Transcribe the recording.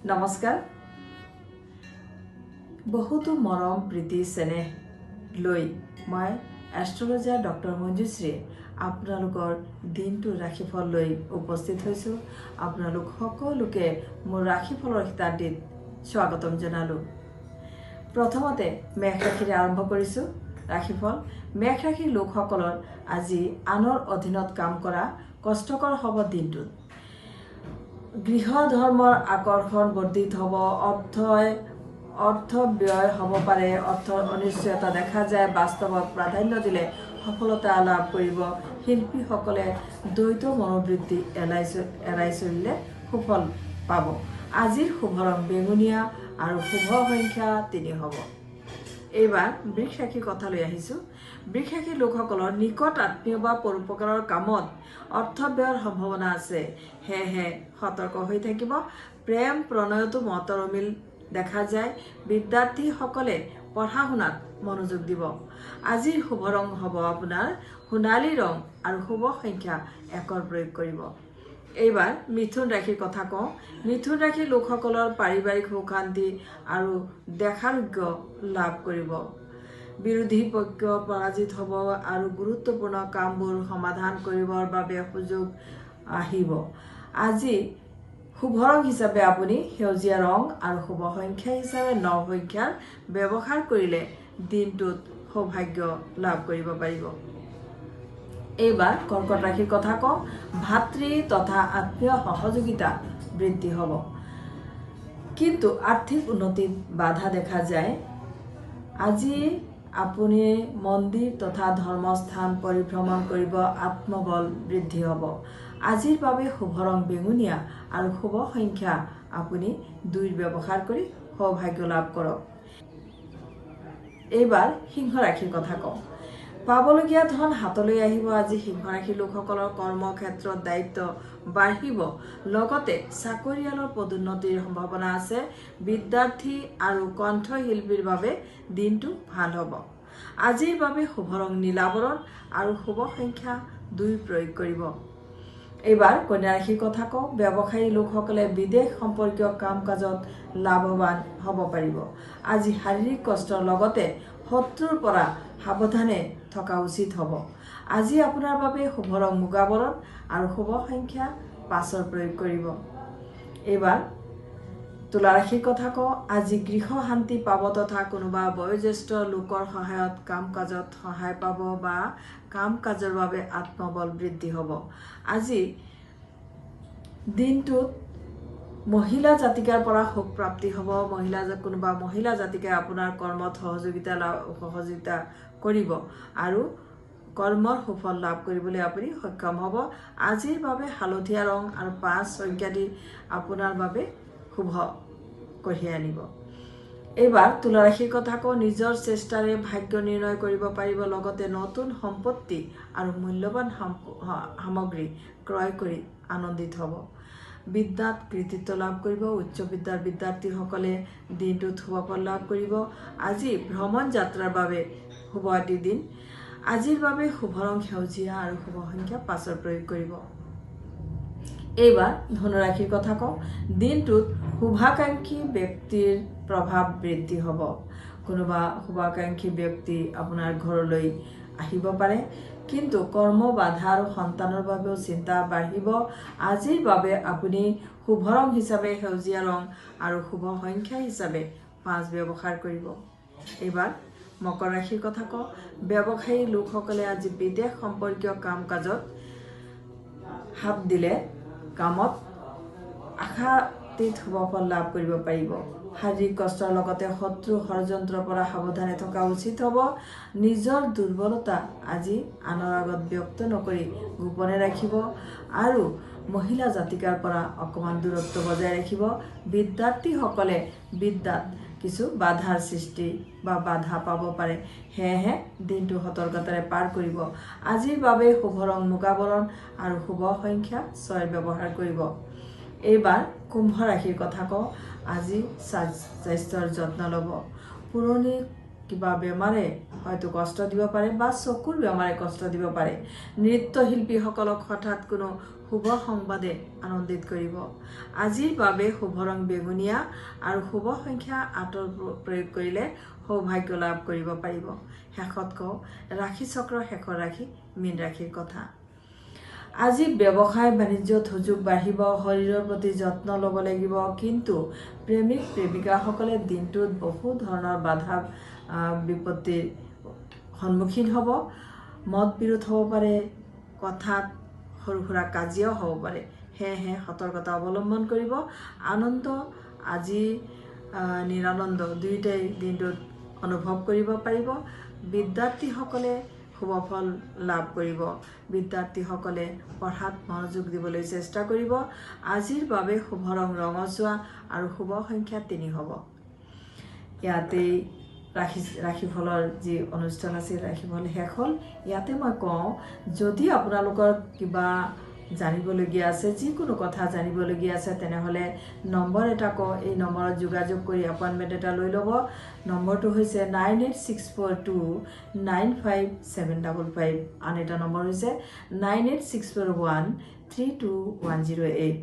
নমস্কাৰ বহুতো মৰম প্ৰীতি চেনেহ লৈ মই এষ্ট্ৰলজাৰ ডক্টৰ মঞ্জুশ্ৰী আপোনালোকৰ দিনটো ৰাশিফল লৈ উপস্থিত হৈছোঁ। আপোনালোক সকলোকে মোৰ ৰাশিফলৰ হিতান্তিত স্বাগতম জনালোঁ। প্ৰথমতে মেষ ৰাশিৰে আৰম্ভ কৰিছোঁ। ৰাশিফল মেষ ৰাশিৰ লোকসকলৰ আজি আনৰ অধীনত কাম কৰা কষ্টকৰ হ'ব। দিনটোত গৃহ ধৰ্মৰ আকৰ্ষণ বৰ্ধিত হ'ব। অৰ্থ ব্যয় হ'ব পাৰে। অৰ্থৰ অনিশ্চয়তা দেখা যায়। বাস্তৱত প্ৰাধান্য দিলে সফলতা লাভ কৰিব। শিল্পীসকলে দ্বৈত মনোবৃত্তি এৰাই চলিলে সুফল পাব। আজিৰ শুভ ৰং বেঙুনীয়া আৰু শুভ সংখ্যা 3 হ'ব। এইবাৰ বৃষ ৰাশিৰ কথা লৈ আহিছোঁ। বৃষ ৰাশিৰ লোকসকলৰ নিকট আত্মীয় বা পৰোপকাৰৰ কামত অৰ্থ ব্যয়ৰ সম্ভাৱনা আছে। সেয়েহে সতৰ্ক হৈ থাকিব। প্ৰেম প্ৰণয়তো মতৰ অমিল দেখা যায়। বিদ্যাৰ্থীসকলে পঢ়া শুনাত মনোযোগ দিব। আজিৰ শুভ ৰং হ'ব আপোনাৰ সোণালী ৰং আৰু শুভ সংখ্যা 1 প্ৰয়োগ কৰিব। এইবাৰ মিথুন ৰাশিৰ কথা কওঁ। মিথুন ৰাশিৰ লোকসকলৰ পাৰিবাৰিক সুখ শান্তি আৰু দেখাৰোগ্য লাভ কৰিব। বিৰোধী পক্ষ পৰাজিত হ'ব আৰু গুৰুত্বপূৰ্ণ কামবোৰ সমাধান কৰিবৰ বাবে সুযোগ আহিব। আজি শুভ ৰং হিচাপে আপুনি সেউজীয়া ৰং আৰু শুভ সংখ্যা হিচাপে 9 সংখ্যাৰ ব্যৱহাৰ কৰিলে দিনটোত সৌভাগ্য লাভ কৰিব পাৰিব। এইবাৰ কৰ্কট ৰাশিৰ কথা কওঁ। ভাতৃ তথা আত্মীয় সহযোগিতা বৃদ্ধি হ'ব, কিন্তু আৰ্থিক উন্নতিত বাধা দেখা যায়। আজি আপুনি মন্দিৰ তথা ধৰ্মস্থান পৰিভ্ৰমণ কৰিব। আত্মবল বৃদ্ধি হ'ব। আজিৰ বাবে শুভ ৰং বেঙুনীয়া আৰু শুভ সংখ্যা আপুনি 2 ব্যৱহাৰ কৰি সৌভাগ্য লাভ কৰক। এইবাৰ সিংহ ৰাশিৰ কথা কওঁ। পাবলগীয়া ধন হাতলৈ আহিব। আজি সিংহ ৰাশিৰ লোকসকলৰ কৰ্মক্ষেত্ৰত দায়িত্ব বাঢ়িব, লগতে চাকৰিয়ালৰ পদোন্নতিৰ সম্ভাৱনা আছে। বিদ্যাৰ্থী আৰু কণ্ঠশিল্পীৰ বাবে দিনটো ভাল হ'ব। আজিৰ বাবে শুভ ৰং নীলাবৰণ আৰু শুভ সংখ্যা 2 প্ৰয়োগ কৰিব। এইবাৰ কন্যা ৰাশিৰ কথা কওঁ। ব্যৱসায়ী লোকসকলে বিদেশ সম্পৰ্কীয় কাম কাজত লাভৱান হ'ব পাৰিব। আজি শাৰীৰিক কষ্টৰ লগতে শত্ৰুৰ পৰা সাৱধানে থকা উচিত হ'ব। আজি আপোনাৰ বাবে শুভ ৰং মুগা বৰণ আৰু শুভ সংখ্যা 5 প্ৰয়োগ কৰিব। এইবাৰ তুলা ৰাশিৰ কথা কওঁ। আজি গৃহ শান্তি পাব তথা কোনোবা বয়োজ্যেষ্ঠ লোকৰ সহায়ত কাম কাজত সহায় পাব বা কাম কাজৰ বাবে আত্মবল বৃদ্ধি হ'ব। আজি দিনটোত মহিলা জাতিকাৰ পৰা সুখ প্ৰাপ্তি হ'ব। কোনোবা মহিলা জাতিকাই আপোনাৰ কৰ্মত সহযোগিতা কৰিব আৰু কৰ্মৰ সুফল লাভ কৰিবলৈ আপুনি সক্ষম হ'ব। আজিৰ বাবে হালধীয়া ৰং আৰু 5 সংখ্যাদি আপোনাৰ বাবে শুভ কঢ়িয়াই আনিব। এইবাৰ তুলা ৰাশিৰ কথা কওঁ। নিজৰ চেষ্টাৰে ভাগ্য নিৰ্ণয় কৰিব পাৰিব, লগতে নতুন সম্পত্তি আৰু মূল্যৱান সামগ্ৰী ক্ৰয় কৰি আনন্দিত হ'ব। বিদ্যাত কৃতিত্ব লাভ কৰিব। উচ্চ বিদ্যাৰ বিদ্যাৰ্থীসকলে দিনটোত শুভ ফল লাভ কৰিব। আজি ভ্ৰমণ যাত্ৰাৰ বাবে শুভ এটি দিন। আজিৰ বাবে শুভ ৰং সেউজীয়া আৰু শুভ সংখ্যা 5 প্ৰয়োগ কৰিব। এইবাৰ ধনু ৰাশিৰ কথা কওঁ। দিনটোত শুভাকাংক্ষী ব্যক্তিৰ প্ৰভাৱ বৃদ্ধি হ'ব। কোনোবা শুভাকাংক্ষী ব্যক্তি আপোনাৰ ঘৰলৈ আহিব পাৰে, কিন্তু কৰ্ম বাধা আৰু সন্তানৰ বাবেও চিন্তা বাঢ়িব। আজিৰ বাবে আপুনি শুভ ৰং হিচাপে সেউজীয়া ৰং আৰু শুভ সংখ্যা হিচাপে 5 ব্যৱহাৰ কৰিব। এইবাৰ মকৰ ৰাশিৰ কথা কওঁ। ব্যৱসায়ী লোকসকলে আজি বিদেশ সম্পৰ্কীয় কাম কাজত হাত দিলে কামত আশাতীত শুভ ফল লাভ কৰিব পাৰিব। শাৰীৰিক কষ্টৰ লগতে শত্ৰু ষড়যন্ত্ৰৰ পৰা সাৱধানে থকা উচিত হ'ব। নিজৰ দুৰ্বলতা আজি আনৰ আগত ব্যক্ত নকৰি গোপনে ৰাখিব আৰু মহিলা জাতিকাৰ পৰা অকণমান দূৰত্ব বজাই ৰাখিব। বিদ্যাৰ্থীসকলে বিদ্যাত কিছু বাধাৰ সৃষ্টি বা বাধা পাব পাৰে, সেয়েহে দিনটো সতৰ্কতাৰে পাৰ কৰিব। আজিৰ বাবে শুভ ৰং মুগা বৰণ আৰু শুভ সংখ্যা 6 ব্যৱহাৰ কৰিব। এইবাৰ কুম্ভ ৰাশিৰ কথা কওঁ। আজি স্বাস্থ্যৰ যত্ন ল'ব। পুৰণি কিবা বেমাৰে হয়তো কষ্ট দিব পাৰে বা চকুৰ বেমাৰে কষ্ট দিব পাৰে। নৃত্যশিল্পীসকলক হঠাৎ কোনো শুভ সংবাদে আনন্দিত কৰিব। আজিৰ বাবে শুভ ৰং বেঙুনীয়া আৰু শুভ সংখ্যা 8 প্ৰয়োগ কৰিলে সৌভাগ্য লাভ কৰিব পাৰিব। শেষত কওঁ, ৰাশি চক্ৰৰ শেষৰ ৰাশি মীন ৰাশিৰ কথা। আজি ব্যৱসায় বাণিজ্যত সুযোগ বাঢ়িব, শৰীৰৰ প্ৰতি যত্ন ল'ব লাগিব। কিন্তু প্ৰেমিক প্ৰেমিকাসকলে দিনটোত বহু ধৰণৰ বাধা বিপত্তিৰ সন্মুখীন হ'ব। মত বিৰোধ হ'ব পাৰে, কথাত সৰু সুৰা কাজিয়াও হ'ব পাৰে। সেয়েহে সতৰ্কতা অৱলম্বন কৰিব। আনন্দ আজি নিৰানন্দ দুয়োটাই দিনটোত অনুভৱ কৰিব পাৰিব। বিদ্যাৰ্থীসকলে শুভ ফল লাভ কৰিব। বিদ্যাৰ্থীসকলে পঢ়াত মনোযোগ দিবলৈ চেষ্টা কৰিব। আজিৰ বাবে শুভ ৰং ৰঙচুৱা আৰু শুভ সংখ্যা 3 হ'ব। ইয়াতেই ৰাশিফলৰ যি অনুষ্ঠান আছিল ৰাশিফল শেষ হ'ল। ইয়াতে মই কওঁ, যদি আপোনালোকৰ কিবা জানিবলগীয়া আছে, যিকোনো কথা জানিবলগীয়া আছে, তেনেহ'লে নম্বৰ এটা কওঁ, এই নম্বৰত যোগাযোগ কৰি এপইণ্টমেণ্ট এটা লৈ ল'ব। নম্বৰটো হৈছে 9864295755। আন এটা নম্বৰ হৈছে 9864132108।